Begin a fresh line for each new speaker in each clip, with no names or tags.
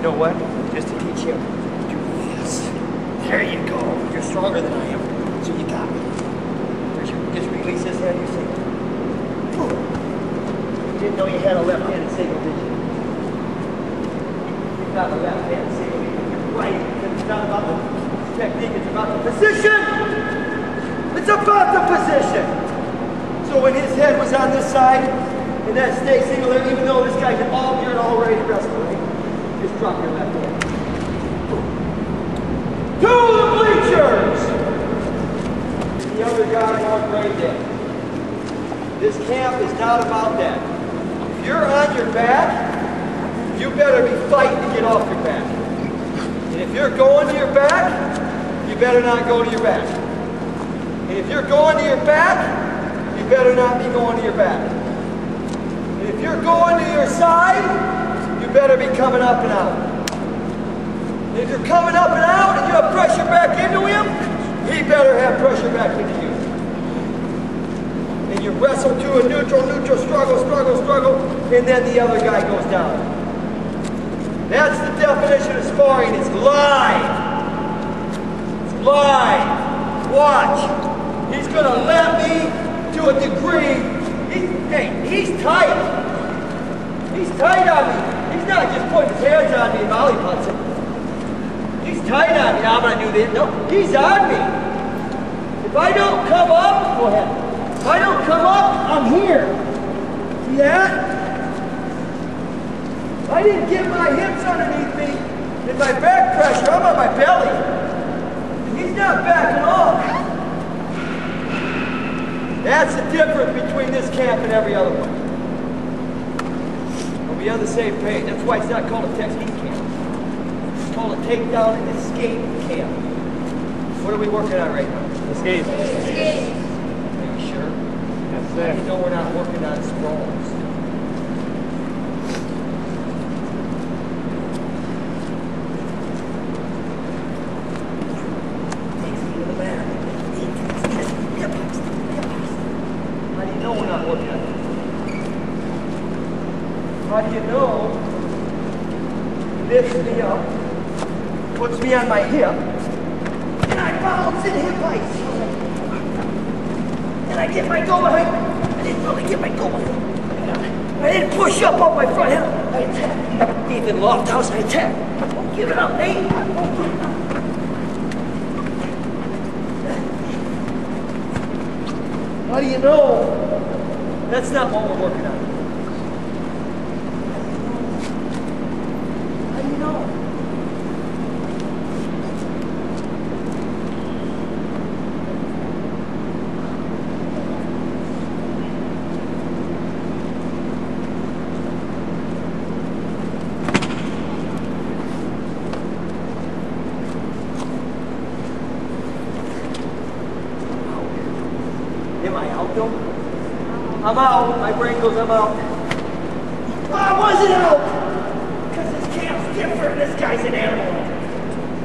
know what? Just to teach him, do this. There you go. You're stronger than I am, so you got me. Just release this hand, you see. You didn't know you had a left-handed single, did you? You've got a left-handed single, you're right. It's not about the technique, it's about the position. It's about the position. So when his head was on this side, and that snake single there, even though this guy's you're already wrestling, right? Just drop your left hand. To the bleachers! The other guy won't grade that. This camp is not about that. If you're on your back, you better be fighting to get off your back. And if you're going to your back, you better not go to your back. And if you're going to your back, you better not be going to your back. And if you're going to your side, you better be coming up and out. And if you're coming up and out and you have pressure back into him, he better have pressure back into you. And you wrestle to a neutral, struggle, and then the other guy goes down. That's the definition of sparring. It's live. It's live. Watch. He's going to let me to a degree. He's tight. He's tight on me. He's not just putting his hands on me and volley punching. He's tight on me. I'm going to do this. No, he's on me. If I don't come up, go ahead. If I don't come up, I'm here. See that? If I didn't get my hips underneath me and my back pressure, I'm on my belly. And he's not backing off. That's the difference between this camp and every other one. We'll be on the same page. That's why it's not called a technique camp. It's called a takedown and escape camp. What are we working on right now?
Escape.
Escape. Are you sure?
Yes, sir.
How do you know we're not working on sprawls? How do you know he lifts me up, puts me on my hip, and I bounce in hip heights. And I get my go behind. I didn't really get my go behind. I didn't push up on my front hip. I attack. Even loft house, I attack. Don't give it up, Nate. How do you know? That's not what we're working on. Am I out though? I'm out. My brain goes, I'm out. I wasn't out! Because this camp's different. This guy's an animal.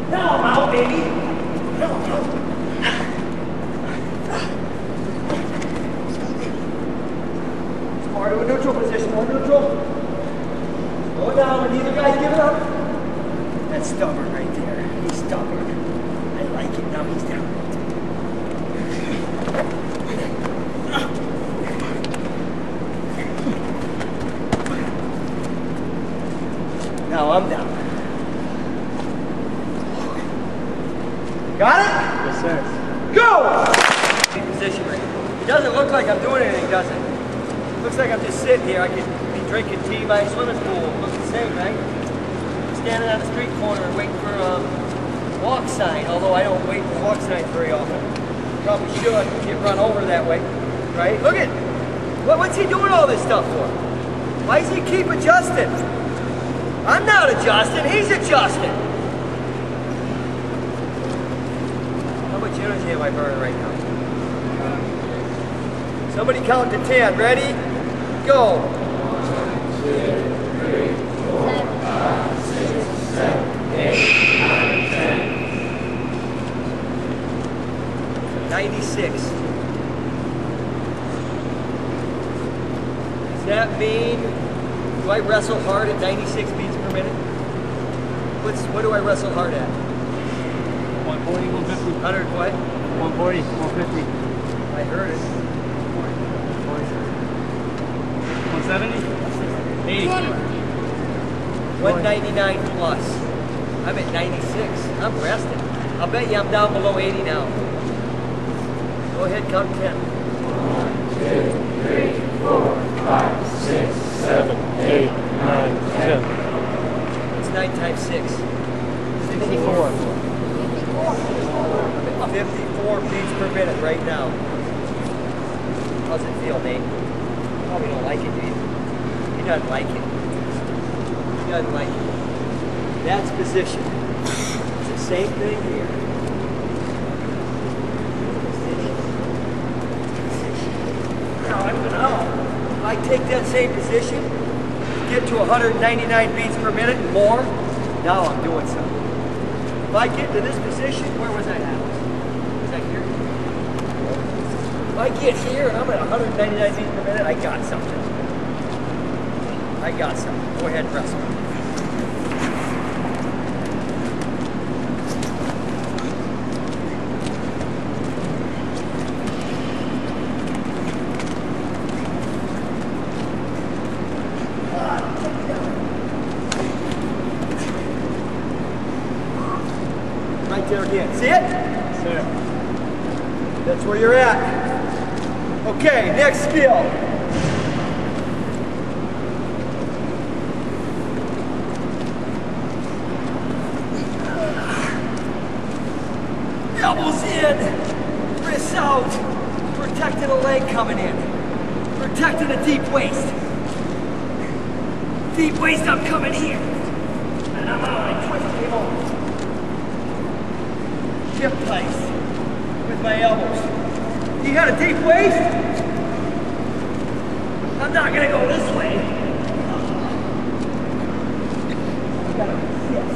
Now I'm out, baby. Now I'm out. Spar to a neutral position. More neutral. Go down when neither guy's giving up. That's stubborn right there. He's stubborn. I like it. Now he's down. Now I'm down. Got it?
Yes, sir.
Go! Position right. It doesn't look like I'm doing anything, does it? It looks like I'm just sitting here. I could be drinking tea by a swimming pool. It looks the same, right? Standing on the street corner and waiting for a walk sign, although I don't wait for walk signs very often. Probably should get run over that way, right? Look at, what's he doing all this stuff for? Why does he keep adjusting? I'm not adjusting, he's adjusting. How much energy am I burning right now? Somebody count to 10. Ready? Go. 1, 2, 3, 4, 5, 6, 7, 8, 9, 10. 96. Does that mean, do I wrestle hard at 96 beats per minute? What do I wrestle hard at?
140, 150.
100 what?
140, 150.
I heard it.
170? 80.
199 plus. I'm at 96. I'm resting. I'll bet you I'm down below 80 now. Go ahead, count 10.
1, 2, 3, 4, 5, 6, 7, 8, 9, 10.
It's 9 times 6.
64.
I'm at 54 beats per minute right now. How's it feel, Nate? Probably don't like it, do you? He doesn't like it. He doesn't like it. That's position. It's the same thing here. Now I'm gonna, if I take that same position, get to 199 beats per minute and more, now I'm doing something. If I get to this position, where was I at? Was I here? If I get here and I'm at 199 beats per minute, I got something. I got something. Go ahead and wrestle. Right there again. See it?
Sir.
That's where you're at. Okay, next skill. Elbows in, wrists out, protecting a leg coming in, protecting a deep waist. Deep waist, I'm coming here. And I'm out, I twist him over. Hip place with my elbows. You got a deep waist? I'm not gonna go this way. I gotta resist.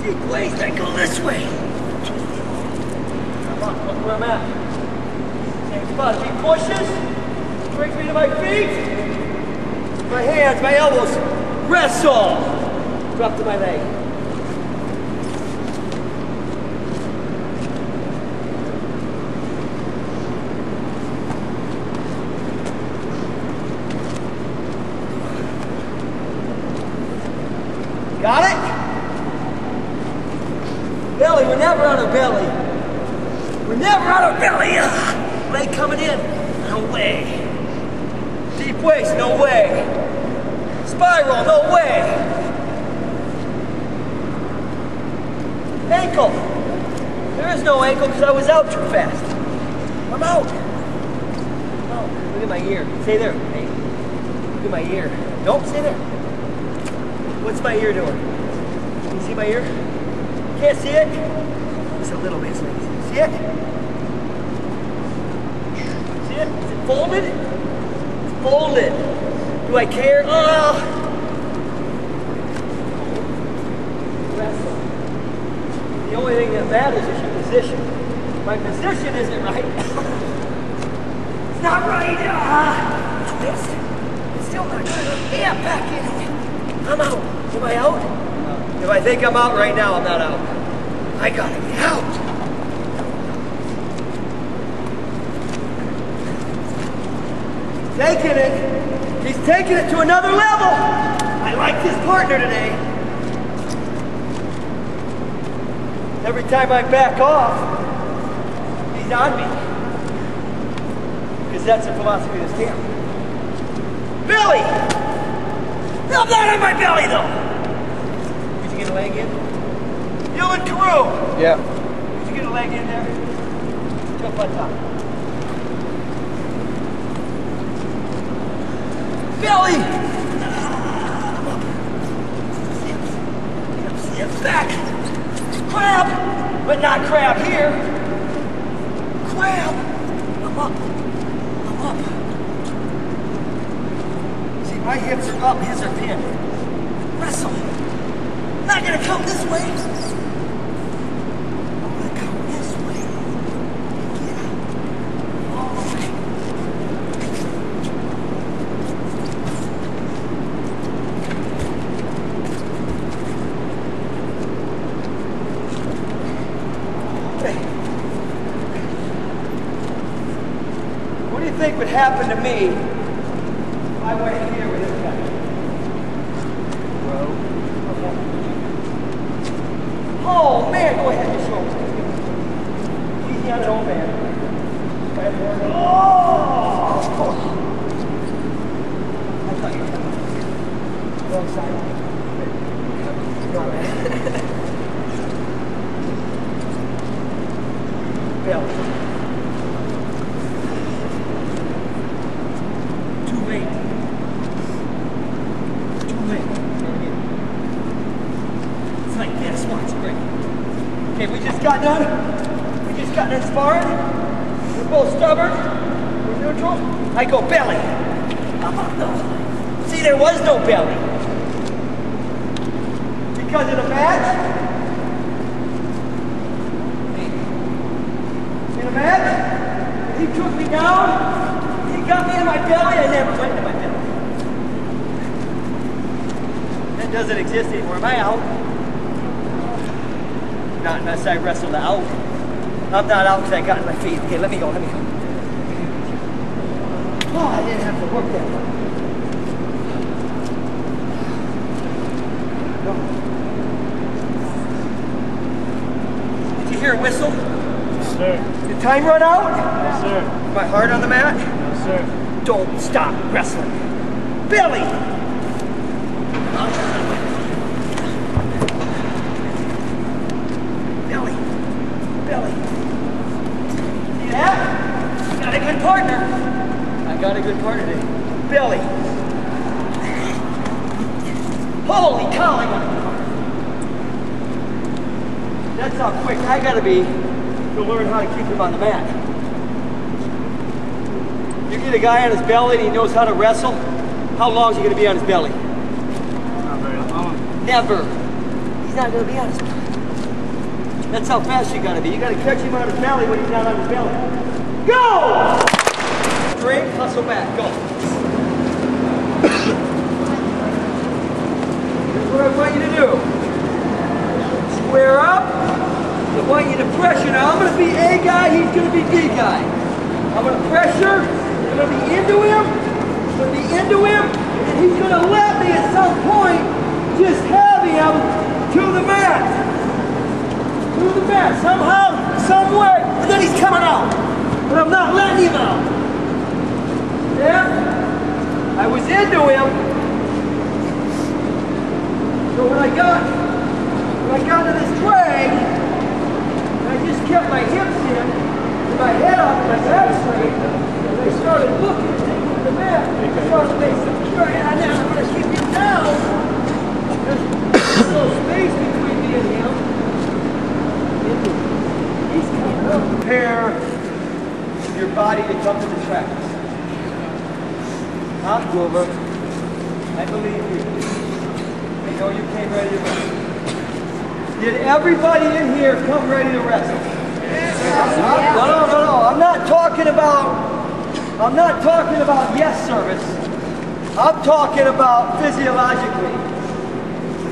Deep waist, I go this way. I'm on, look where I'm at. Same spot. If he pushes, brings me to my feet. My hands, my elbows, wrestle. Drop to my leg. Got it? Belly, we're never on our belly. We're never on our belly. Leg coming in, no way. Deep waist, no way. Spiral, no way. Ankle. There is no ankle because I was out too fast. I'm out. Oh, look at my ear. Stay there. Hey, look at my ear. Don't stay there. What's my ear doing? Can you see my ear? Can't see it? Just a little bit. See it? See it? Is it folded? It's folded. Do I care? Oh! Wrestle. The only thing that matters is your position. My position isn't right. It's not right. Twist. It's still not good. Yeah, back in. I'm out. Am I out? If I think I'm out right now, I'm not out. I gotta get out. Taking it. He's taking it to another level. I like his partner today. Every time I back off, he's on me. Because that's the philosophy of this camp. Billy! I'm not on my belly though. Did you get a leg in? You and Carew.
Yeah.
Did you get a leg in there? Jump on top. Belly. Sit back. Crab, but not crab here. Crab. I'm up. I'm up. My hips are up, his are pinned. Wrestle. Not gonna come this way. I'm gonna come this way. Get out. All the way. happen to me if I went here with this guy. Okay. Oh man, go ahead, just show me. Easy on the old man. Oh! I thought you were wrong side. Bill. Too late. Too late. It's like this. Watch, great. Okay, we just got done. We just got done sparring. We're both stubborn. We're neutral. I go belly. How about no? See, there was no belly. Because in a match, he took me down, he got me in my belly, I never went into my belly. That doesn't exist anymore. Am I out? Not unless I wrestled out. I'm not out because I got in my feet. Okay, let me go, let me go. Oh, I didn't have to work that much. No. Did you hear a whistle?
Yes, sir.
Did time run out?
Yes, sir.
My heart on the mat?
Yes, sir.
Don't stop wrestling. Billy! Billy. Billy. See that? Got a good partner. I got a good partner today. Billy. Holy cow, I got a good partner. That's how quick I gotta be to learn how to keep him on the mat. You get a guy on his belly and he knows how to wrestle, how long is he going to be on his belly?
Not very long.
Never. He's not going to be on his belly. That's how fast you got to be. You got to catch him on his belly when he's not on his belly. Go! Straight, hustle back, go. Here's what I want you to do. Square up. I want you to pressure. Now I'm going to be A guy, he's going to be B guy. I'm going to pressure. I'm going to be into him, and he's going to let me at some point just have him to the mat. To the mat, somehow, some way, and then he's coming out. But I'm not letting him out. Yeah? I was into him. So when I got to this drag, I just kept my hips in, and my head up, and my back straight. I started looking at the mat. I started to make some sure, and I'm going to keep him down. There's a little space between me and him. He's coming up. Prepare your body to come to the tracks. I'm Grover. I believe you. I know you came ready to wrestle. Did everybody in here come ready to wrestle? No. I'm not talking about yes service. I'm talking about physiologically.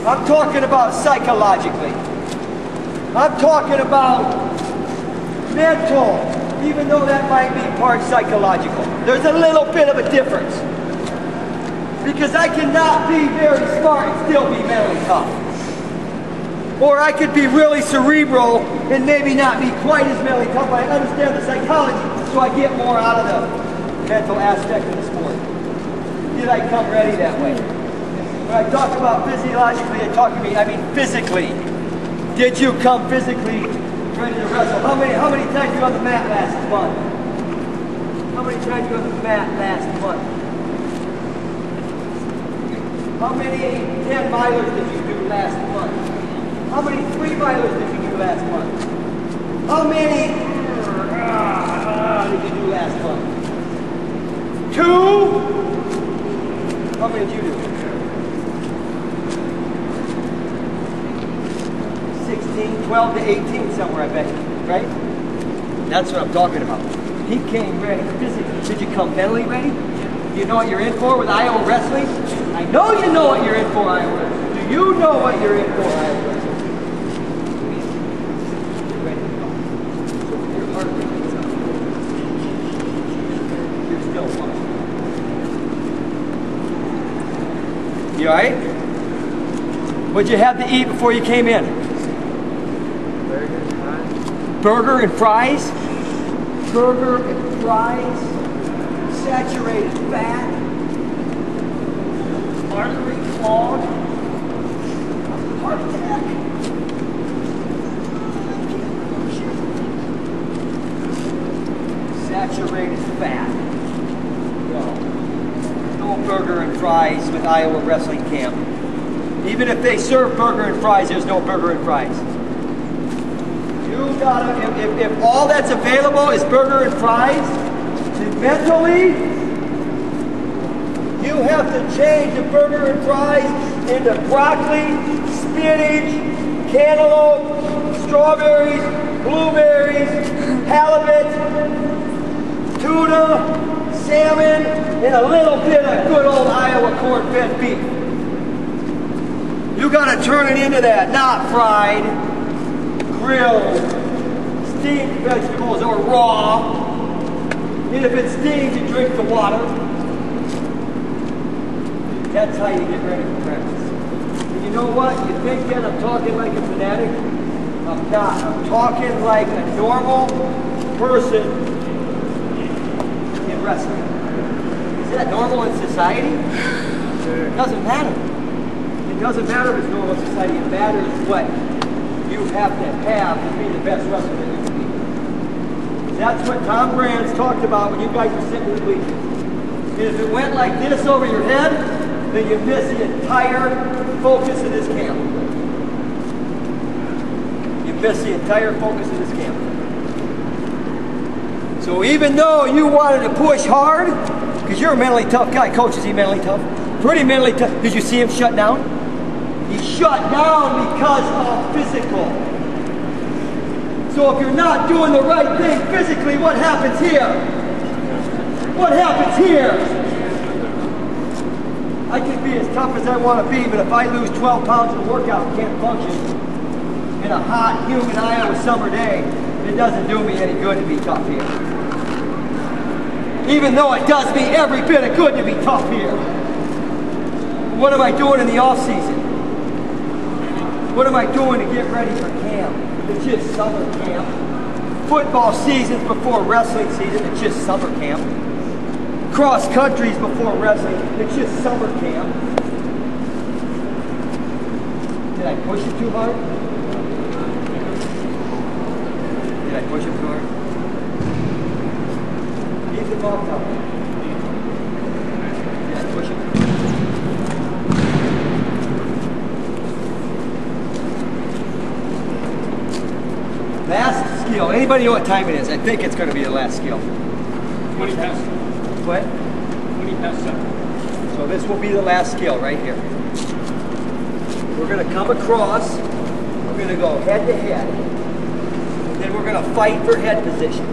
I'm talking about psychologically. I'm talking about mental, even though that might be part psychological. There's a little bit of a difference. Because I cannot be very smart and still be mentally tough. Or I could be really cerebral and maybe not be quite as mentally tough, but I understand the psychology, so I get more out of the mental aspect of the sport. Did I come ready that way? When I talk about physiologically, I mean physically. Did you come physically ready to wrestle? How many times you on the mat last month? How many times you on the mat last month? How many 10 milers did you do last month? How many 3 milers did you do last month? How many did you do last month? 2? How many did you do? 16, 12 to 18 somewhere, I bet you, right? That's what I'm talking about. He came ready physically. Did you come mentally ready? Do you know what you're in for with Iowa wrestling? I know you know what you're in for, Iowa wrestling. Do you know what you're in for, Iowa wrestling? You're ready to go. Your heart rate is up. You're still You alright? What'd you have to eat before you came in? Burger and fries? Burger and fries, saturated fat, artery clogged, heart attack. Saturated fat. No burger and fries with Iowa Wrestling Camp. Even if they serve burger and fries, there's no burger and fries. You gotta, if all that's available is burger and fries, then mentally, you have to change the burger and fries into broccoli, spinach, cantaloupe, strawberries, blueberries, halibut, tuna, salmon, and a little bit of good old Iowa corn-fed beef. You gotta turn it into that, not fried, grilled, steamed vegetables or raw. And if it's steamed, you drink the water. That's how you get ready for breakfast. And you know what? You think that I'm talking like a fanatic? I'm not. I'm talking like a normal person in wrestling. Is that normal in society? It doesn't matter. It doesn't matter if it's normal in society. It matters what you have to be the best wrestler that you can be. That's what Tom Brands talked about when you guys were sitting in the bleachers. And if it went like this over your head, then you miss the entire focus of this camp. You miss the entire focus of this camp. So even though you wanted to push hard, because you're a mentally tough guy, coach, is he mentally tough? Pretty mentally tough. Did you see him shut down? He shut down because of physical. So if you're not doing the right thing physically, what happens here? What happens here? I can be as tough as I want to be, but if I lose 12 pounds in a workout and can't function in a hot, humid Iowa summer day, it doesn't do me any good to be tough here. Even though it does me every bit of good to be tough here. What am I doing in the off season? What am I doing to get ready for camp? It's just summer camp. Football season's before wrestling season, it's just summer camp. Cross country's before wrestling, it's just summer camp. Did I push it too hard? Did I push it too hard? Leave the ball up. Did I push it? Last skill. Anybody know what time it is? I think it's going to be the last skill.
20 past.
What?
20 past 7.
So this will be the last skill right here. We're going to come across. We're going to go head to head. Then we're going to fight for head position.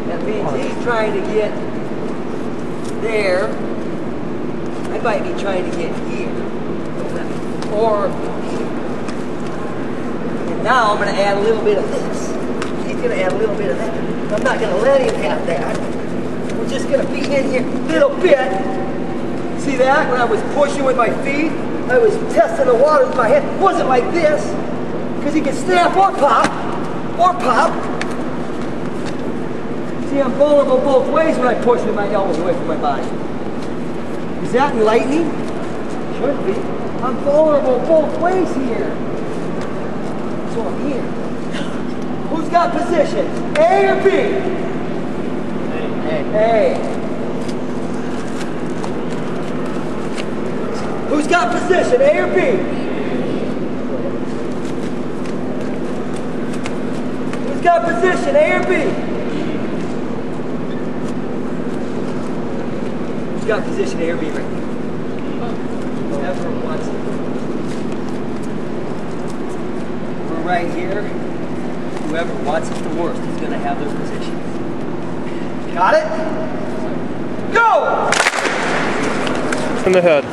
That means he's trying to get there. I might be trying to get here. Or now I'm going to add a little bit of this. He's going to add a little bit of that. I'm not going to let him have that. We're just going to be in here a little bit. See that? When I was pushing with my feet, I was testing the waters with my hand. It wasn't like this. Because he can snap or pop. Or pop. See, I'm vulnerable both ways when I push with my elbows away from my body. Is that enlightening? Should be. I'm vulnerable both ways here. So I'm here. Who's got position? A or B? A. Who's got position? A or B? Who's got position? A or B? Who's got position? A or B right now? Whoever wants it. We're right here. Whoever wants it the worst is going to have their position. Got it? Go!
In the head.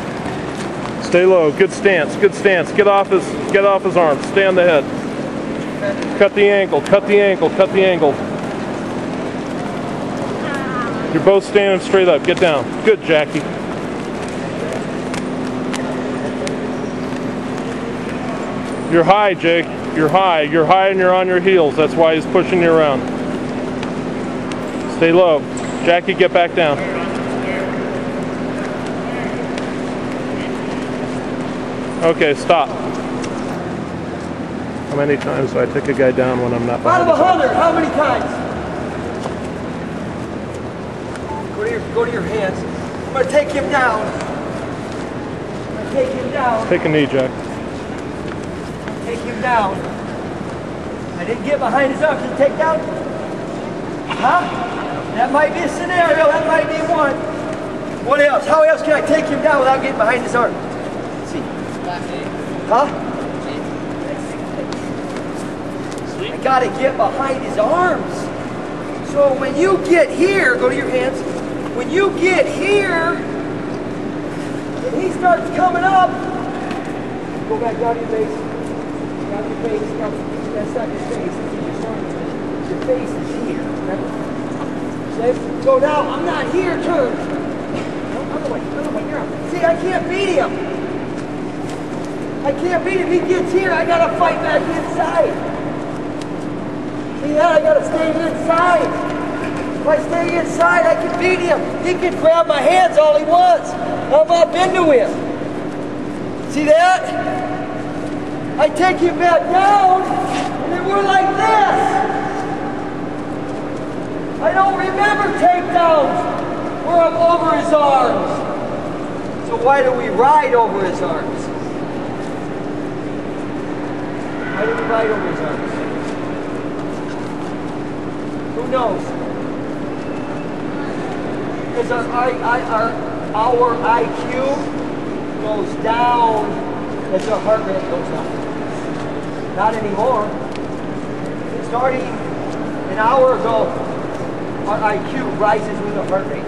Stay low. Good stance. Good stance. Get off his arms. Stay on the head. Cut the ankle. Cut the ankle. Cut the ankle. You're both standing straight up. Get down. Good, Jackie. You're high, Jake. You're high. You're high and you're on your heels. That's why he's pushing you around. Stay low. Jackie, get back down. Okay, stop. How many times do I take a guy down when I'm not behind?
Out of 100, how many times? Go to your hands. I'm going to take him down. I'm going to take him down.
Take a knee, Jack.
Take him down. I didn't get behind his arms to take down. Huh? That might be a scenario. That might be one. What else? How else can I take him down without getting behind his arms? Let's see. Huh? I gotta get behind his arms. So when you get here, go to your hands. When you get here, and he starts coming up, go back down to your face. Down to your face. Down. That's not your face. Your face is here. Remember? So now I'm not here. Turn. Other way. You're up. See, I can't beat him. I can't beat him. He gets here. I gotta fight back inside. See that? I gotta stay inside. If I stay inside, I can beat him. He can grab my hands all he wants. I'll bump into him. See that? I take him back down, and then we're like this. I don't remember takedowns where I'm over his arms. So why do we ride over his arms? Why do we ride over his arms? Who knows? Because our IQ goes down as our heart rate goes up. Not anymore. Starting an hour ago, our IQ rises with the heart rate.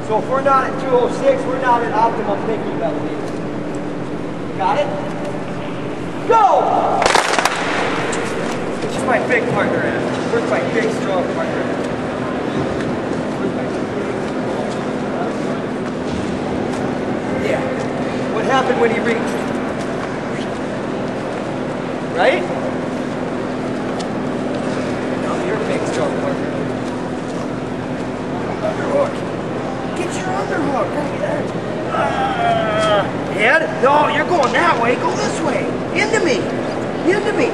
So if we're not at 206, we're not at optimum thinking level either. Got it? Go! Where's my big partner at? Where's my big, strong partner at? Yeah. What happened when he reached? Right? Now you're a big, strong partner. Underhook. Get your underhook. Head? No, you're going that way. Go this way. Into me. Into me.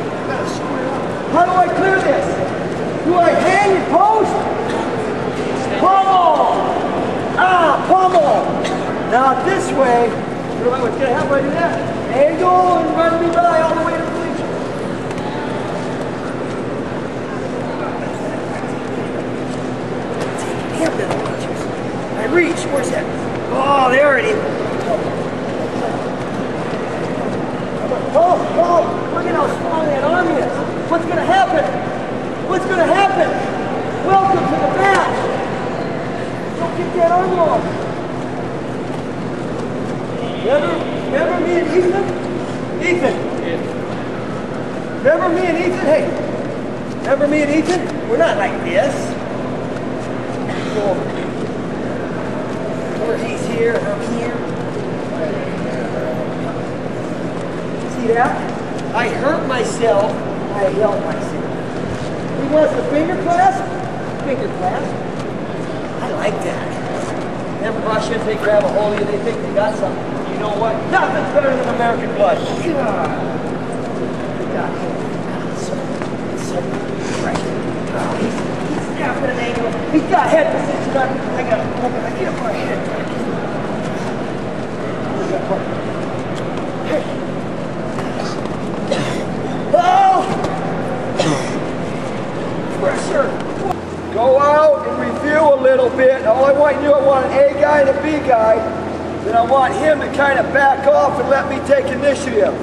How do I clear this? Do I hang and post? Pummel! Pummel! Now this way, what's going to happen when I do that? Angle and run me by all the way to the bleacher. Damn the bleachers. I reach. Where's that? Oh, there it is. Oh, look at how strong that arm is. What's going to happen? What's going to happen? Welcome to the match. Don't get that arm off. Remember me and Ethan? Ethan. Remember me and Ethan? Hey. Remember me and Ethan? We're not like this. Go over. Where he's here and I'm here. See that? I hurt myself. I help myself. He wants the finger clasp? Finger clasp. I like that. Them Russians, they grab a hold of you, they think they got something. You know what? Nothing's better than American blood. God. They got so fresh. Oh, he's snapping an angle. He's got head position. I get up my head. Oh! Pressure. Go out and review a little bit. All I want you to do, I want an A guy and a B guy. Then I want him to kind of back off and let me take initiative.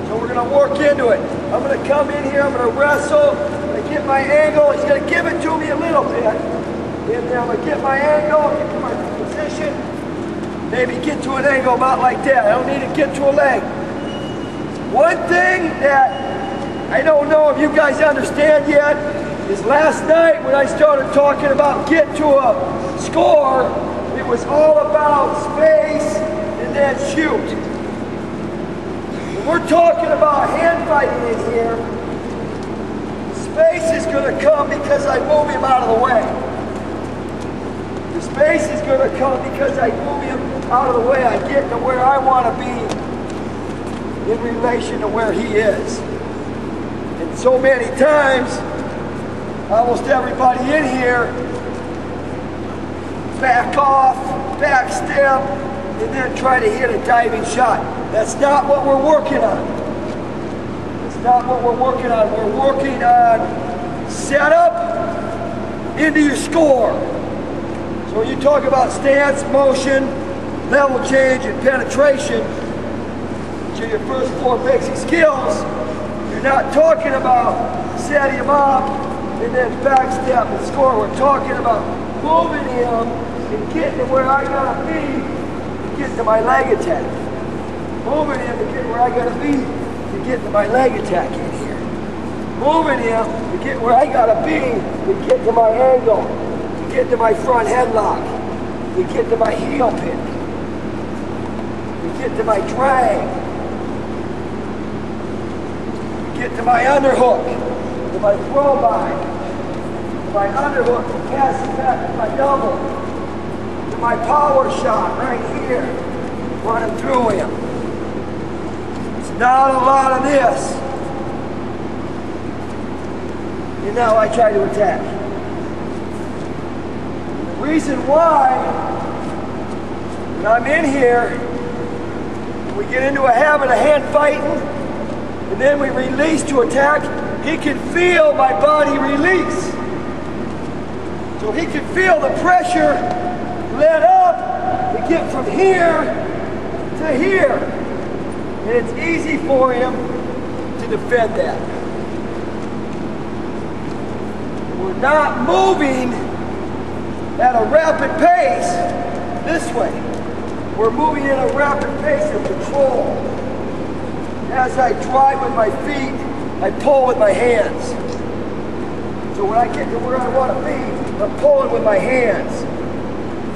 So we're going to work into it. I'm going to come in here, I'm going to wrestle, I'm going to get my angle. He's going to give it to me a little bit. And then I'm going to get my angle, get to my position. Maybe get to an angle about like that. I don't need to get to a leg. One thing that I don't know if you guys understand yet is last night when I started talking about get to a score, it was all about space and then shoot. When we're talking about hand fighting in here, space is going to come because I move him out of the way. The space is going to come because I move him out of the way. I get to where I want to be in relation to where he is. And so many times, almost everybody in here back off, back step, and then try to hit a diving shot. That's not what we're working on. That's not what we're working on. We're working on setup into your score. So when you talk about stance, motion, level change, and penetration, which are your first 4 basic skills, you're not talking about setting him up and then back step and score. We're talking about moving him and getting to where I gotta be to get to my leg attack. Moving him to get where I gotta be to get to my leg attack in here. Moving him to get where I gotta be to get to my angle, to get to my front headlock, to get to my heel pick, to get to my drag, to get to my underhook, to my throw by, to my underhook, to pass it back to my double, to my power shot right here, running through him. It's not a lot of this. And now I try to attack. The reason why, when I'm in here, we get into a habit of hand fighting, and then we release to attack, he can feel my body release. So he can feel the pressure let up to get from here to here. And it's easy for him to defend that. We're not moving at a rapid pace this way. We're moving at a rapid pace of control. As I drive with my feet, I pull with my hands. So when I get to where I want to be, I'm pulling with my hands.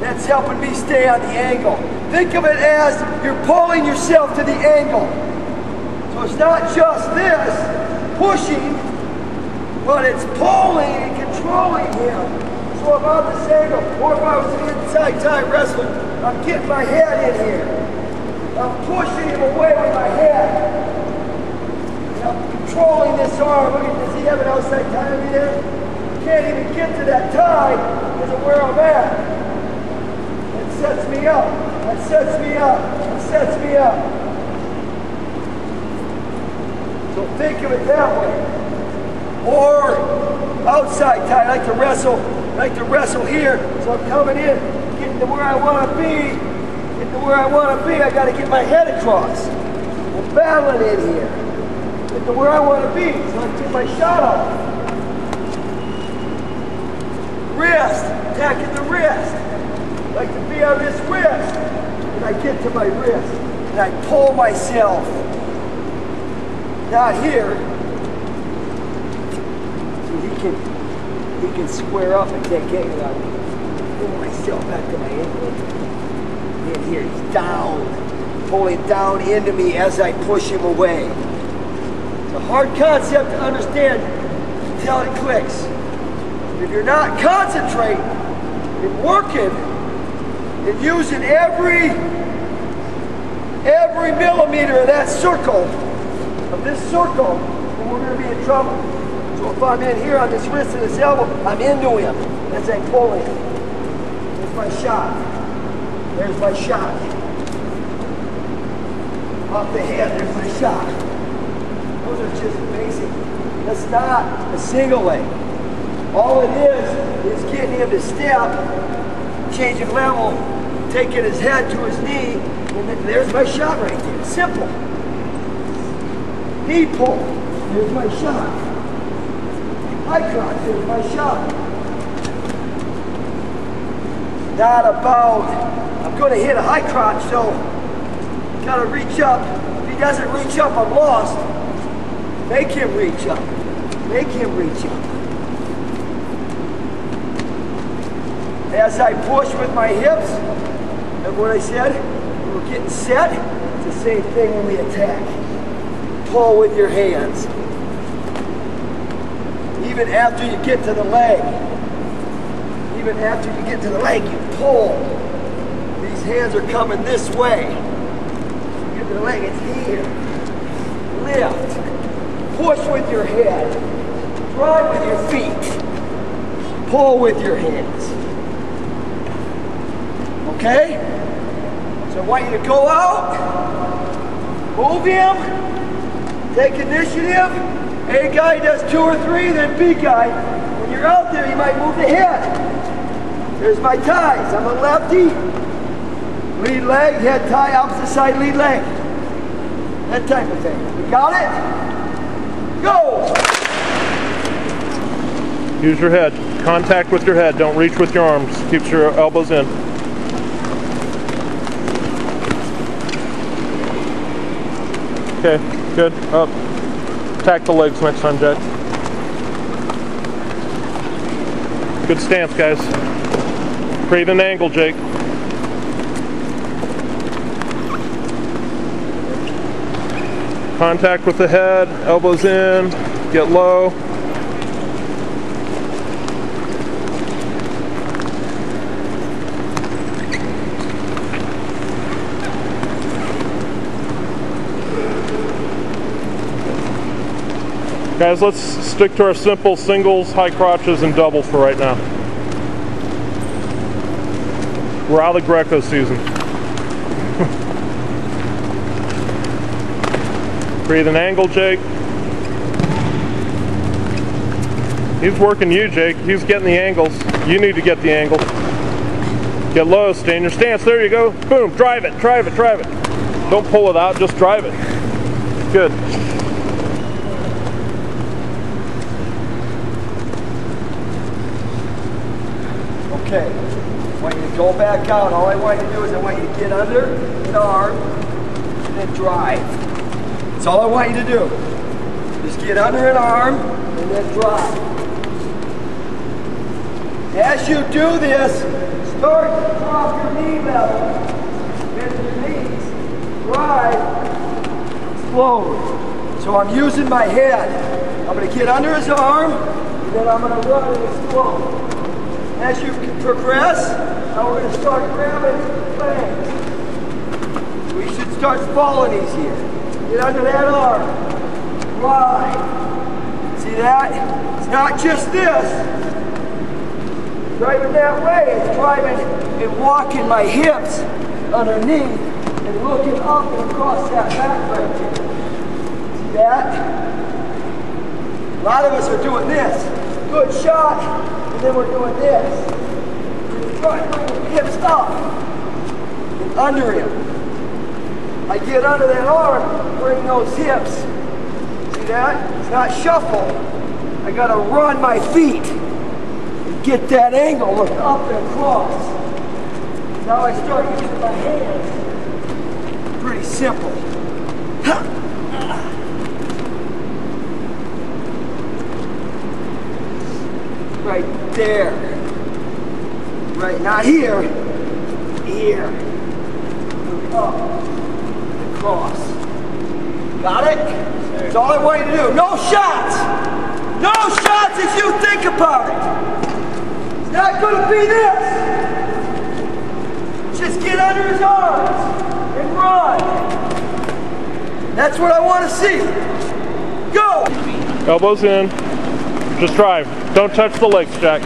That's helping me stay on the angle. Think of it as you're pulling yourself to the angle. So it's not just this, pushing, but it's pulling and controlling him. So if I'm this angle, or if I was an inside tie wrestler, I'm getting my head in here. I'm pushing him away with my head. And I'm controlling this arm. Look at, does he have an outside tie over there? Can't even get to that tie because of where I'm at. It sets me up. It sets me up. It sets me up. So think of it that way. Or outside tie. I like to wrestle here. So I'm coming in, getting to where I want to be. Getting to where I want to be, I got to get my head across. I'm battling in here. Get to where I want to be, so I get my shot off. Wrist, attacking the wrist. I like to be on this wrist. And I get to my wrist. And I pull myself. Not here. So he can square up and take aim out of me. Pull myself back to my ankle. In here, he's down. Pulling down into me as I push him away. It's a hard concept to understand until it clicks. If you're not concentrating and working and using every millimeter of that circle, of this circle, then we're going to be in trouble. So if I'm in here on this wrist and this elbow, I'm into him as I'm pulling. There's my shot. There's my shot. Off the head, there's my shot. Those are just basic. That's not a single leg. All it is getting him to step, changing level, taking his head to his knee, and then there's my shot right there. Simple. Knee pull, there's my shot. High crotch, there's my shot. Not about, I'm going to hit a high crotch, so got to reach up. If he doesn't reach up, I'm lost. Make him reach up. Make him reach up. as I push with my hips. Remember what I said? We're getting set. It's the same thing when we attack. Pull with your hands. Even after you get to the leg. Even after you get to the leg, you pull. These hands are coming this way. Get to the leg, it's here. Lift. Push with your head. Drive with your feet. Pull with your hands. Okay? So I want you to go out. Move him. Take initiative. A guy does 2 or 3, then B guy. When you're out there, you might move the head. There's my ties. I'm a lefty. Lead leg, head tie, opposite side, lead leg. That type of thing. You got it? Go!
Use your head. Contact with your head. Don't reach with your arms. Keeps your elbows in. Okay, good. Up. Attack the legs next time, Jack. Good stance, guys. Create an angle, Jake. Contact with the head, elbows in, get low. Guys, let's stick to our simple singles, high crotches, and doubles for right now. We're out of the Greco season. Create an angle, Jake. He's working you, Jake. He's getting the angles. You need to get the angle. Get low, stay in your stance. There you go. Boom, drive it, drive it, drive it. Don't pull it out, just drive it. Good.
Okay, I want you to go back out. All I want you to do is I want you to get under an arm and then drive. That's all I want you to do. Just get under an arm and then drive. As you do this, start to drop your knee level. Bend your knees. Drive slowly. So I'm using my head. I'm going to get under his arm and then I'm going to run it slowly. As you progress, now we're going to start grabbing legs. We should start falling easier. Get under that arm. Drive. See that? It's not just this. Driving that way. It's driving and walking my hips underneath and looking up and across that back right there. See that? A lot of us are doing this. Good shot. And then we're doing this. Try to bring the hips up and under him. I get under that arm, bring those hips. See that? It's not shuffle. I gotta run my feet and get that angle, look up and across. Now I start using my hands. Pretty simple. Right there. Right, not here. Here. Move up. Across. Got it? That's all I want you to do. No shots! No shots if you think about it. It's not going to be this. Just get under his arms and run. That's what I want to see. Go!
Elbows in. Just drive. Don't touch the legs, Jack.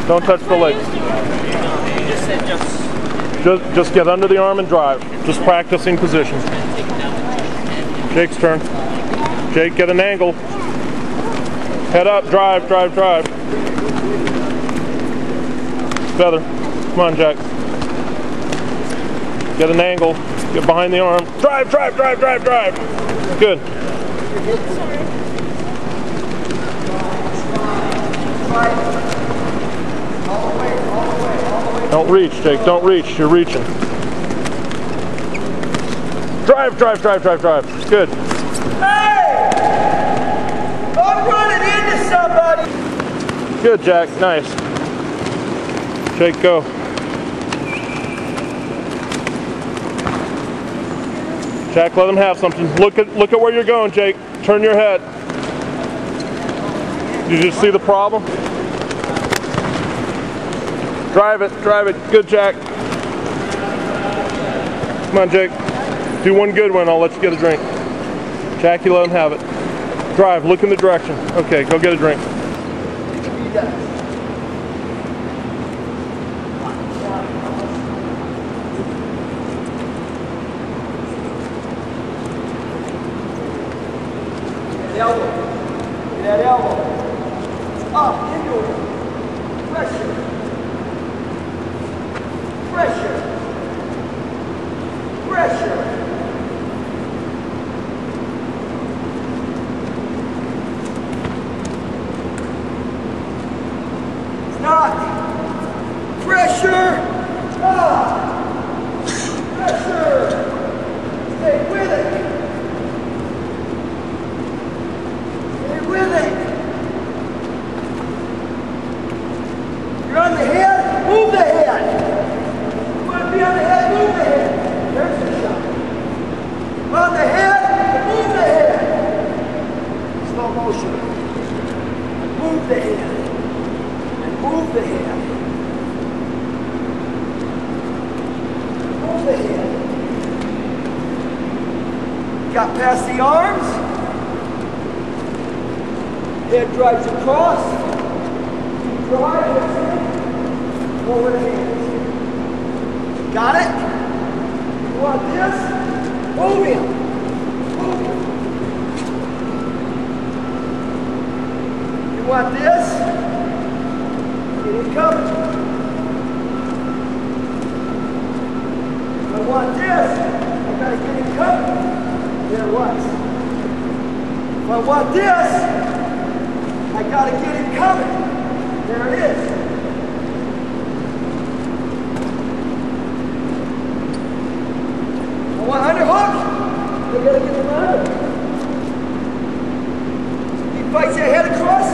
Don't touch the legs.
You just said
Just get under the arm and drive. Just practicing position. Jake's turn. Jake, get an angle. Head up, drive, drive, drive. Feather. Come on, Jack. Get an angle. Get behind the arm. Drive, drive, drive, drive, drive. Good. Don't reach, Jake. Don't reach. You're reaching. Drive, drive, drive, drive, drive. Good.
Hey! I'm running into somebody!
Good, Jack. Nice. Jake, go. Jack, let him have something. Look at where you're going, Jake. Turn your head. Did you see the problem? Drive it, drive it. Good, Jack. Come on, Jake. Do one good one, I'll let you get a drink. Jackie, let him have it. Drive, look in the direction. Okay, go get a drink.
Elbow. Get that elbow. Up, into it. Pressure. Pressure. Pressure. It's not. Pressure. Ah. Pressure. Stay with it. With it. You're on the head, move the head. You want to be on the head, move the head. There's the shot. On the head, move the head. Slow motion. Move the head. And move the head. Move the head. Got past the arms. Head drives across, drive over the hands. Got it? You want this? Move him. Move him. You want this? Get him coming. I want this. I gotta get him coming. There it was. If I want this, I gotta get him coming. There it is. I want underhook. I gotta get him under. He fights your head across.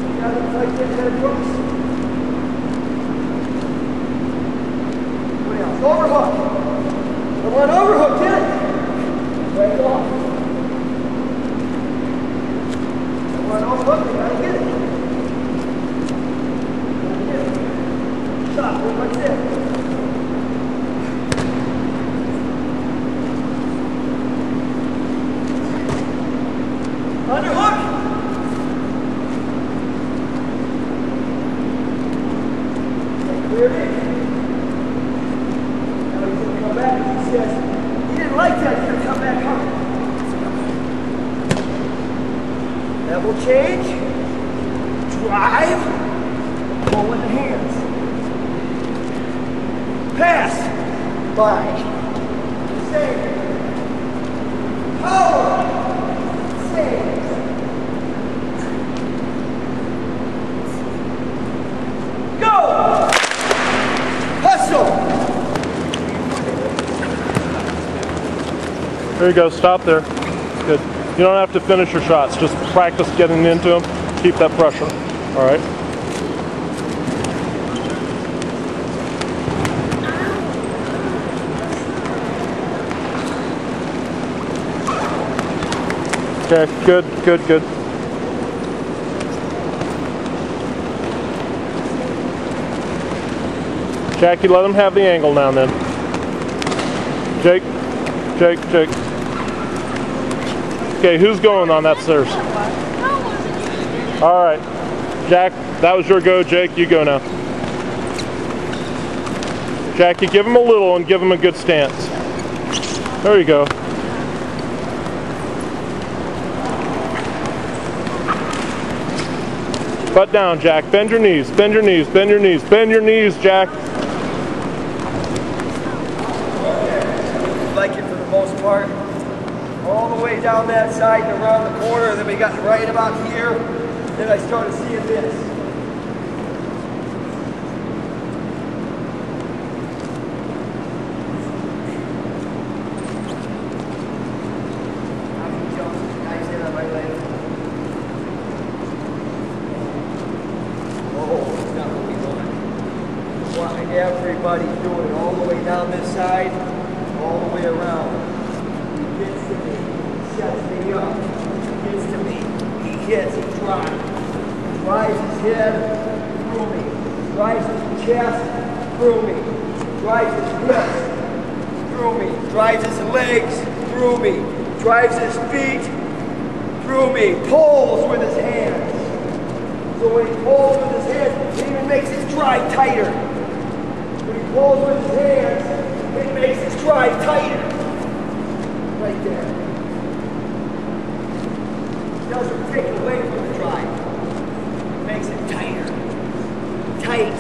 You gotta fight your head across. What else? Overhook. I want overhook, get it. Break it off. I want overhook, you gotta get it. Stop, look like this. Underhook. Clear it in. Now he's gonna come back and he says, he didn't like that, he's gonna come back hard. That will change. Drive. Pull with the hands. Pass. By. Save. Power. Save. Go. Hustle.
There you go, stop there. Good. You don't have to finish your shots, just practice getting into them. Keep that pressure. All right? Okay, good, good, good. Jackie, let him have the angle now and then. Jake, Jake, Jake. Okay, who's going on that stairs? All right, Jack, that was your go. Jake, you go now. Jackie, give him a little and give him a good stance. There you go. Butt down, Jack. Bend your knees, bend your knees, bend your knees, bend your knees, Jack.
Like it for the most part. All the way down that side and around the corner, and then we got right about here. Then I started seeing this. And everybody's doing it all the way down this side, all the way around. He gets to me, he sets me up, he gets to me, he hits, he drives. Drives his head through me, drives his chest through me, drives his hips through me, drives his legs through me, drives his feet through me, pulls with his hands. So when he pulls with his hands, it even makes his drive tighter. When he pulls with his hands, it makes his drive tighter. Right there. It doesn't take away from the drive. It makes it tighter. Tight.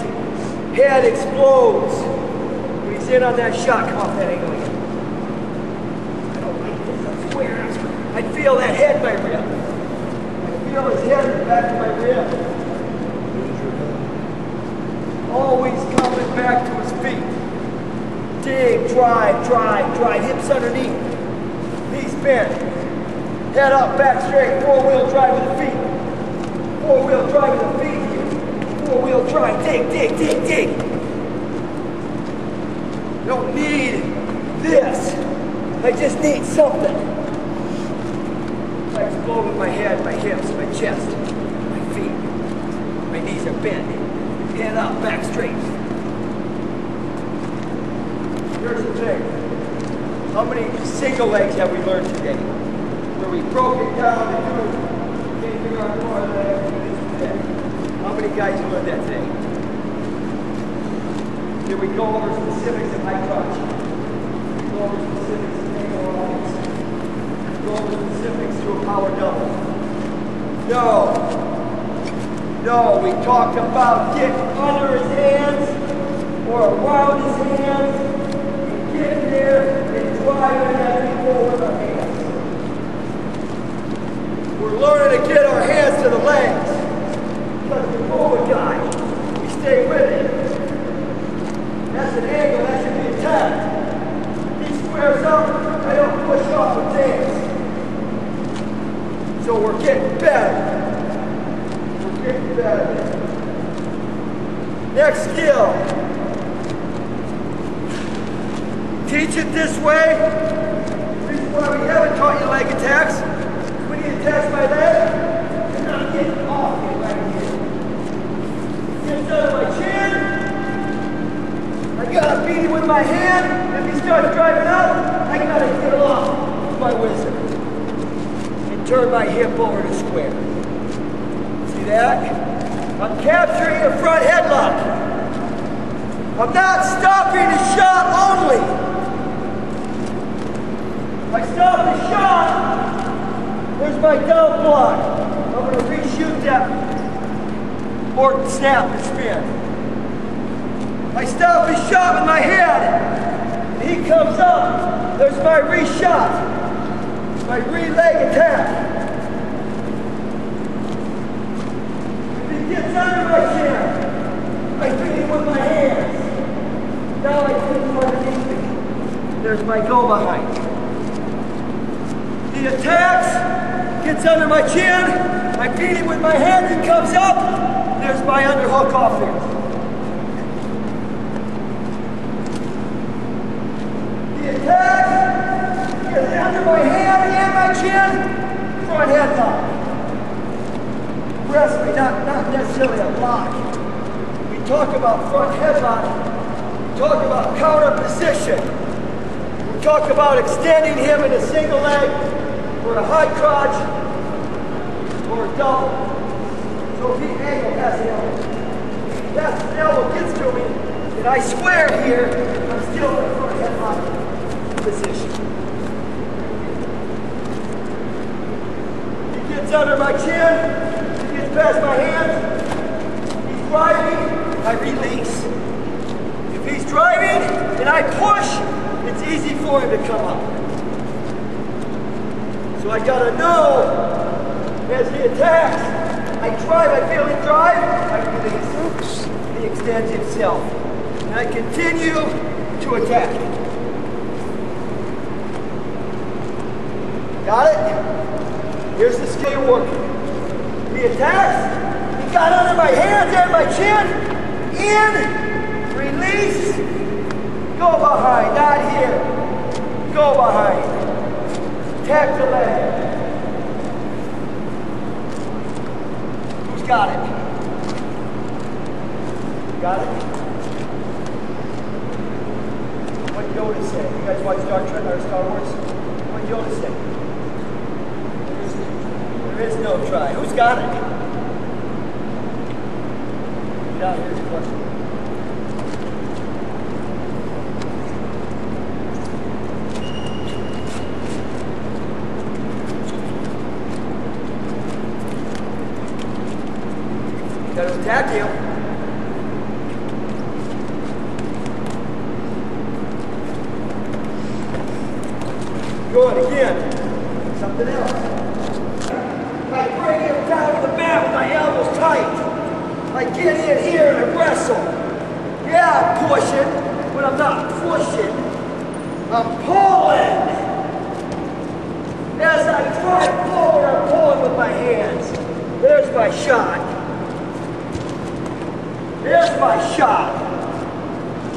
Head explodes. When he's in on that shot, come off that angle again. I don't like this, I swear. I feel that head in my rib. I feel his head in the back of my rib. Always coming back to his feet. Dig, drive, drive, drive. Hips underneath. Knees bent. Head up, back straight. Four-wheel drive with the feet. Four-wheel drive with the feet. Four-wheel drive. Dig, dig, dig, dig. Don't need this. I just need something. I explode with my head, my hips, my chest, my feet. My knees are bent. Head up, back straight. Here's the thing. How many single legs have we learned today? Where we broke it down to do anything on more legs and this and that. How many guys have learned that today? Did we go over specifics of high touch? Did we go over specifics of angle lines? Did we go over specifics to a power double? No. No, we talked about getting under his hands or around his hands and getting there and driving that people with our hands. We're learning to get our hands to the legs because we move a guy. We stay with it. That's an angle that should be attacked. He squares up, I don't push off with hands. So we're getting better. Getting better. Next skill. Teach it this way. This is why we haven't taught you leg attacks. When he attacks my leg, you're not getting off it right here. Gets under my chin. I gotta beat him with my hand. If he starts driving up, I gotta get off with my whizzer. And turn my hip over to square. That. I'm capturing a front headlock. I'm not stopping the shot only. I stop the shot. There's my down block. I'm going to reshoot that or snap and spin. I stop his shot with my head. He comes up. There's my reshot. My re-leg attack. Gets under my chin. I beat him with my hands. Now I put him underneath me. There's my go behind. He attacks, gets under my chin. I beat him with my hand. He comes up. There's my underhook offense. He attacks, gets under my hand and my chin. Front headlock. Wrestling, not necessarily a lock. We talk about front headlock. We talk about counter position. We talk about extending him in a single leg or a high crotch or a double. So if he angle, that's the elbow. That's the elbow gets to me, and I square here, I'm still in a front headlock position. He gets under my chin. Past my hands, he's driving, I release. If he's driving and I push, it's easy for him to come up. So I gotta know as he attacks, I drive, I feel him drive, I release. He extends himself. And I continue to attack. Got it? Here's the skill you're working. He attacks, he got under my hands and my chin, in, release. release. Go behind, not here. Go behind. Tag the leg. Who's got it? Got it? What did Yoda say? You guys watch Star Trek or Star Wars? What did Yoda say? There is no try. Who's got it? Get out, here's your question. Got to attack you. Good, again. Something else. I bring him down to the mat with my elbows tight. I get in here and I wrestle. Yeah, I'm pushing, but I'm not pushing. I'm pulling. As I try forward, I'm pulling with my hands. There's my shot. There's my shot.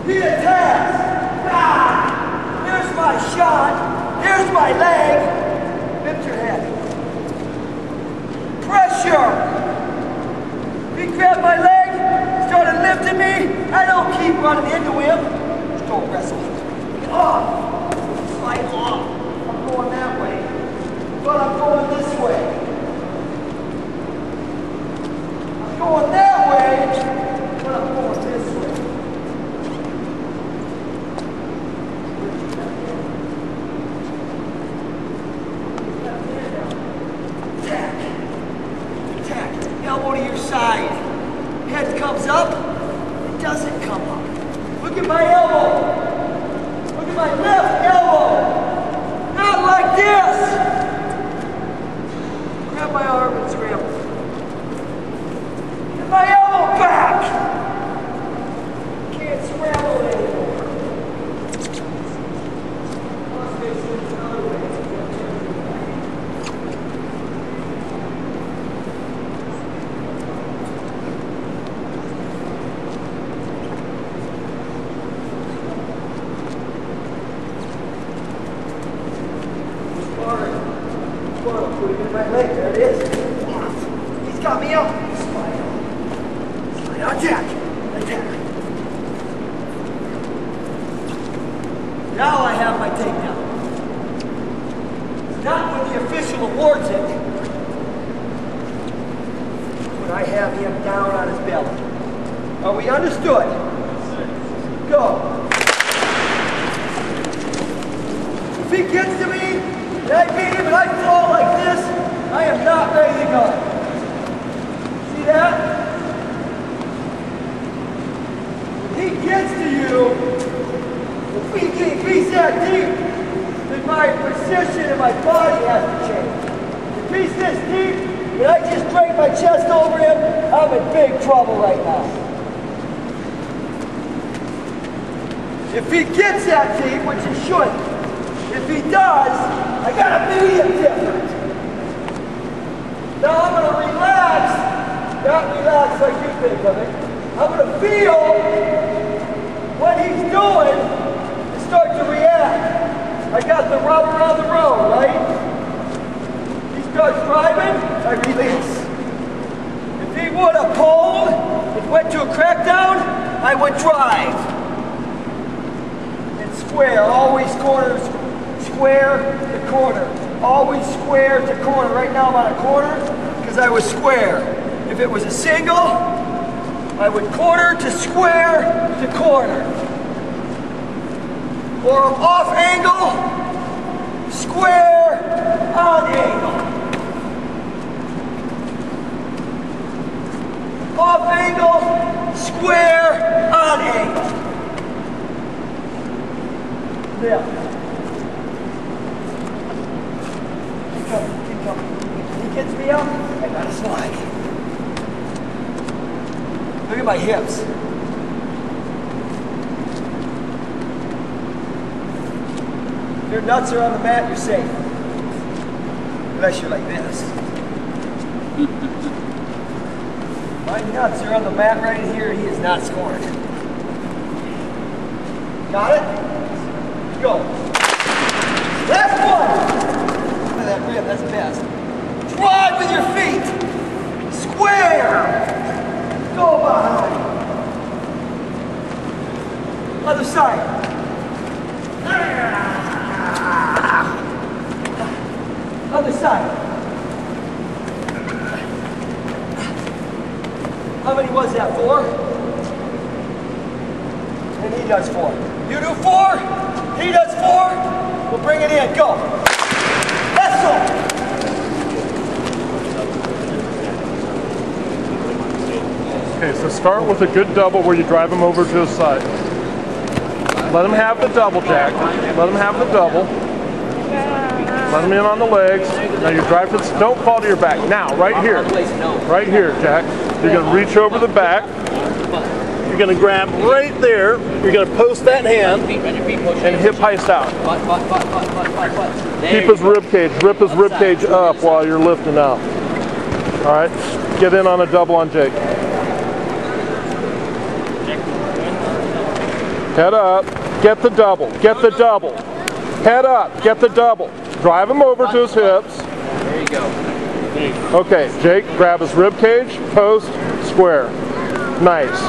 He attacks. Ah! There's my shot. There's my leg. Lift your head. Pressure. He grabbed my leg, started lifting me. I don't keep running into him. Just don't wrestle. Get off. Slide off. I'm going that way. But I'm going this way. I'm going that way. But I'm going this way. Attack. Attack. Elbow to your side. Head comes up. It doesn't come up. Look at my elbow. Look at my left elbow. Not like this. Grab my arm and scramble. Get my elbow back. Can't scramble anymore. Let's face it, it's another way. Putting in my leg, there it is. He's got me up. Slide. Attack. Attack. Now I have my takedown. Not when the official awards it, but I have him down on his belly. Are we understood? Go. If he gets to me, and I beat him and I fall like this, I am not ready to go. See that? When he gets to you, if he beats that deep, then my position and my body has to change. If he's this deep, and I just drape my chest over him, I'm in big trouble right now. If he gets that deep, which he shouldn't, if he does, I gotta beat him different. Now I'm gonna relax, not relax like you think of it. I'm gonna feel what he's doing and start to react. I got the rubber on the road, right? He starts driving, I release. If he would have pulled and went to a crackdown, I would drive. And square, always corners. Square to corner. Always square to corner. Right now I'm on a corner because I was square. If it was a single, I would corner to square to corner. Or I'm off angle, square on angle. Off angle, square on angle. Yeah. Keep coming. If he gets me up, I gotta slide. Look at my hips. If your nuts are on the mat, you're safe. Unless you're like this. My nuts are on the mat right here, he is not scoring. Got it? Go. Last one. Look at that rib, that's best. Drive with your feet. Square. Go behind. Other side. Other side. How many was that? 4? And he does 4. You do 4, he does 4. We'll bring it in. Go. That's all.
Okay, so start with a good double where you drive him over to his side. Let him have the double, Jack. Let him have the double. Let him in on the legs. Now you drive to the, don't fall to your back. Now, right here. Right here, Jack. You're going to reach over the back. You're going to grab right there. You're going to post that hand and hip heist out. Keep his rib cage. Rip his rib cage up while you're lifting out. All right. Get in on a double on Jake. Head up. Get the double. Get the double. Head up. Get the double. Drive him over to his hips.
There you go.
Okay, Jake, grab his rib cage, post, square. Nice.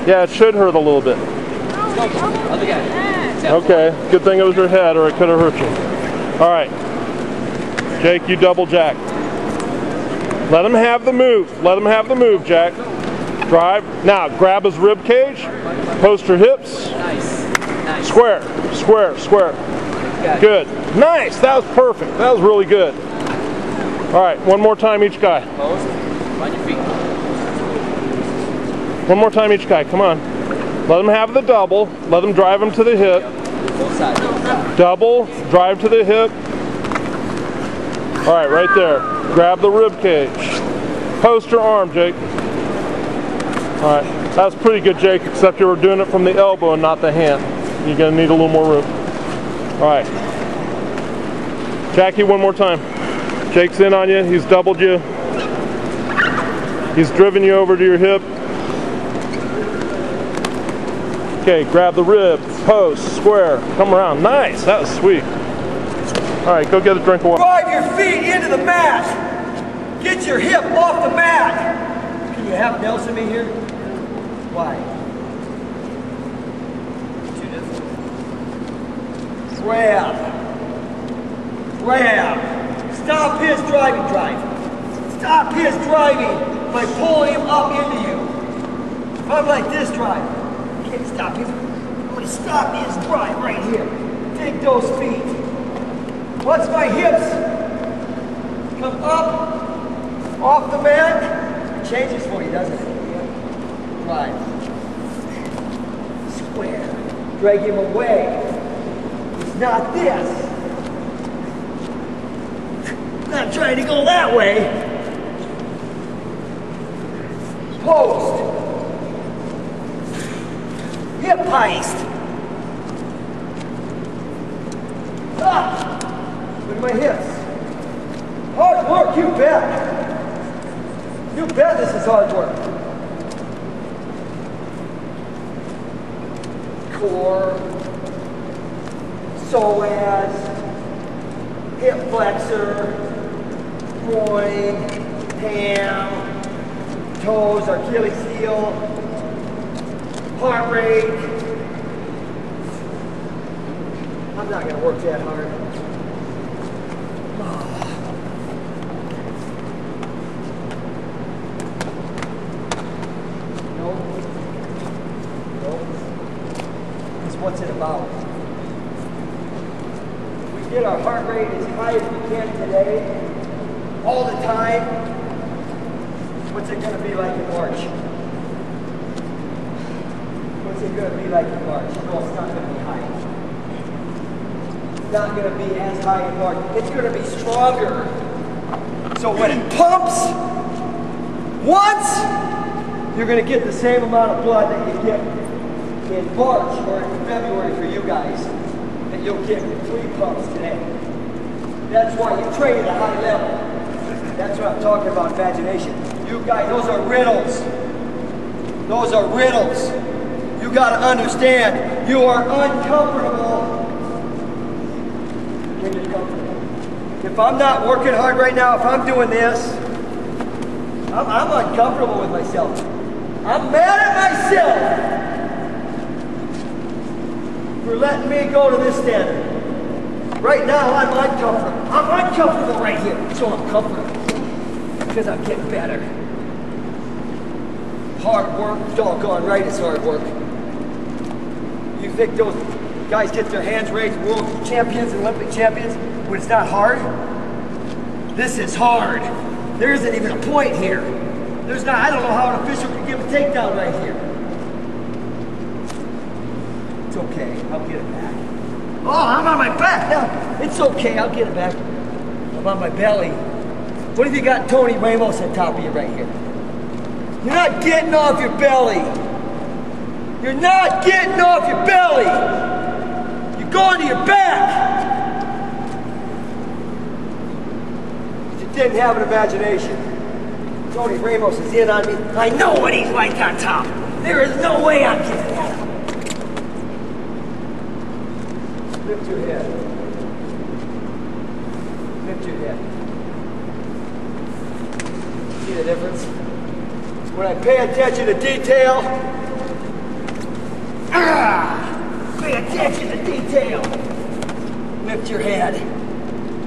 Yeah, it should hurt a little bit.
Other guy.
Okay, good thing it was your head or it could have hurt you. All right. Jake, you double Jack. Let him have the move. Let him have the move, Jack. Drive. Now, grab his rib cage, post your hips.
Nice. Nice.
Square, square, square. Good. Nice. That was perfect. That was really good. All right, one more time each guy.
Post. On your feet.
One more time each guy. Come on. Let him have the double. Let him drive him to the hip.
Both sides. Both sides.
Double. Drive to the hip. All right, right there. Grab the rib cage. Post your arm, Jake. All right. That was pretty good, Jake, except you were doing it from the elbow and not the hand. You're going to need a little more room. All right. Jackie, one more time. Jake's in on you. He's doubled you. He's driven you over to your hip. Okay, grab the rib, post, square, come around. Nice, that was sweet. All right, go get a drink of water.
Drive your feet into the mat. Get your hip off the mat. Can you have Nelson me here? Why? Grab. Grab. Stop his driving drive. Stop his driving by pulling him up into you. If I'm like this drive, you can't stop his. I'm going to stop his drive right here. Take those feet. Once my hips come up off the mat, it changes for you, doesn't it? Drive. Square. Drag him away. It's not this. I'm not trying to go that way. Post. Hip heist. Ah. Look at my hips. Hard work, you bet. You bet this is hard work. Core. Psoas. Hip flexor. Groin. Ham. Toes, Achilles heel. Heart rate. I'm not going to work that hard. What's it about? We get our heart rate as high as we can today, all the time. What's it going to be like in March? What's it going to be like in March? No, it's not going to be high. It's not going to be as high in March. It's going to be stronger. So when it pumps once, you're going to get the same amount of blood that you get in March or in February for you guys, that you'll get with 3 pumps today. That's why you train at a high level. That's what I'm talking about, imagination. You guys, those are riddles. Those are riddles. You you've got to understand you are uncomfortable when you're comfortable. If I'm not working hard right now, if I'm doing this, I'm uncomfortable with myself. I'm mad at myself for letting me go to this standard. Right now, I'm uncomfortable. I'm uncomfortable right here, so I'm comfortable because I'm getting better. Hard work, doggone right, it's hard work. You think those guys get their hands raised, world champions and Olympic champions, when it's not hard? This is hard. There isn't even a point here. There's not, I don't know how an official could give a takedown right here. It's okay, I'll get it back. Oh, I'm on my back now. It's okay, I'll get it back. I'm on my belly. What have you got Tony Ramos on top of you right here? You're not getting off your belly. You're not getting off your belly. You're going to your back. You didn't have an imagination. Tony Ramos is in on me. I know when he's right on top. There is no way I'm getting at him. Lift your head. Lift your head. See the difference? When I pay attention to detail, pay attention to detail. Lift your head.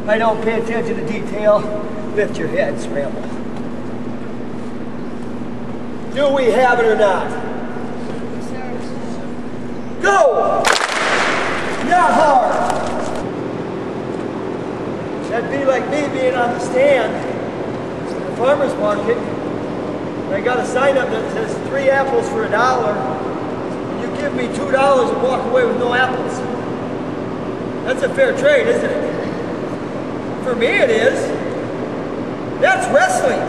I don't pay attention to detail. Lift your head, scramble. Do we have it or not? Go! Not hard. That'd be like me being on the stand at the farmer's market. And I got a sign up that says 3 apples for $1. And you give me $2 and walk away with no apples. That's a fair trade, isn't it? For me it is. That's wrestling.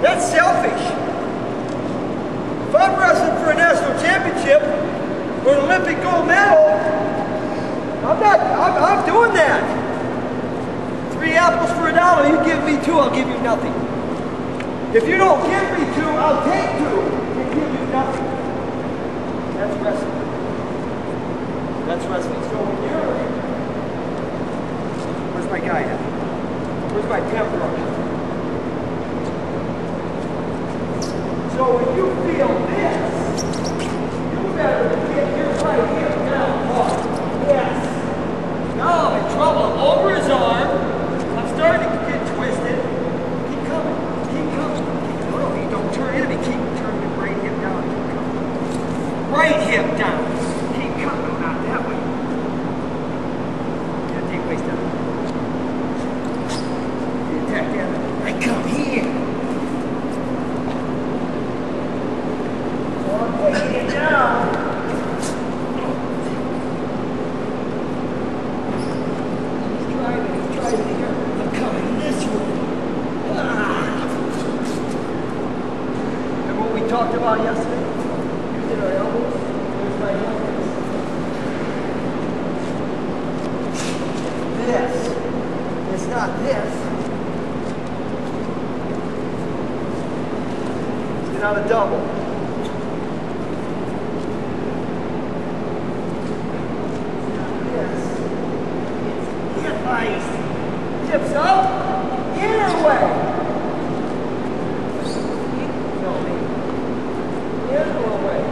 That's selfish. If I'm wrestling for a national championship or an Olympic gold medal, I'm doing that. 3 apples for $1, you give me 2, I'll give you nothing. If you don't give me 2, I'll take 2 and give you nothing. That's wrestling. That's wrestling. So when you're, where's my guy at? Where's my pimp? So when you feel this, you better get your right hip down hard. Yes. Now I'm in trouble. I'm over his arm. I'm starting to get twisted. Keep coming. Keep coming. No, you don't turn into me. Keep turning your right hip down. Keep coming. Right hip down. Keep coming. Not that way. Yeah, deep waist down. The attack down. I come here. Taking it down. He's driving here. I'm coming this way. Remember what we talked about yesterday? Using our elbows. There's my elbows. This. It's not this. It's not a double. Tips up, inner way. No, inner way.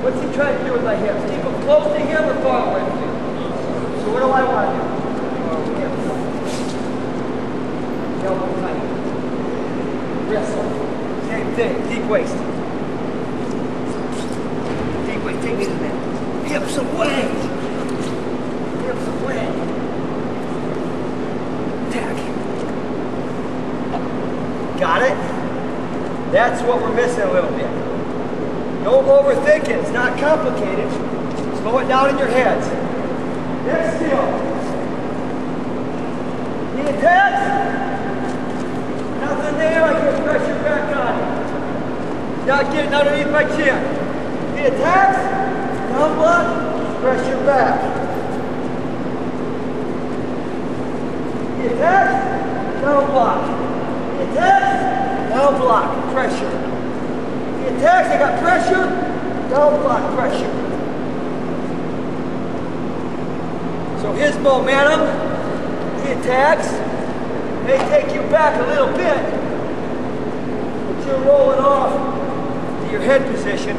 What's he trying to do with my hips? Keep them close to him or far away from him? So what do I want to do? Hips up. Elbow tight. Wrestle. Same thing. Deep waist. Deep waist. Take it in there. Hips away. Hips away. Got it? That's what we're missing a little bit. Don't overthink it. It's not complicated. Slow it down in your heads. Next skill. The attacks? Nothing there. I get pressure back on it. Not getting underneath my chin. The attacks? Down block. Pressure back. The attacks? Down block. The attacks, down block, pressure. The attacks, I got pressure, down block pressure. So his momentum, he attacks, may take you back a little bit, but you're rolling off to your head position,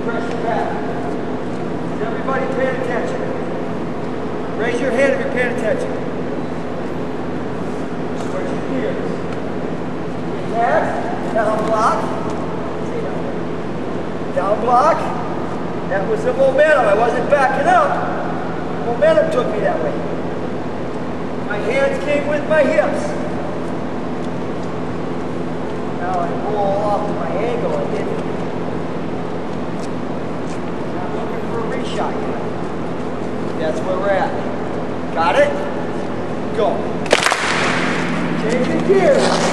pressure back. Is everybody paying attention? Raise your hand if you're paying attention. Switch gears. Attack, down block, down block. That was the momentum. I wasn't backing up. Momentum took me that way. My hands came with my hips. Now I roll off to my angle again. Not looking for a reshot yet. That's where we're at. Got it?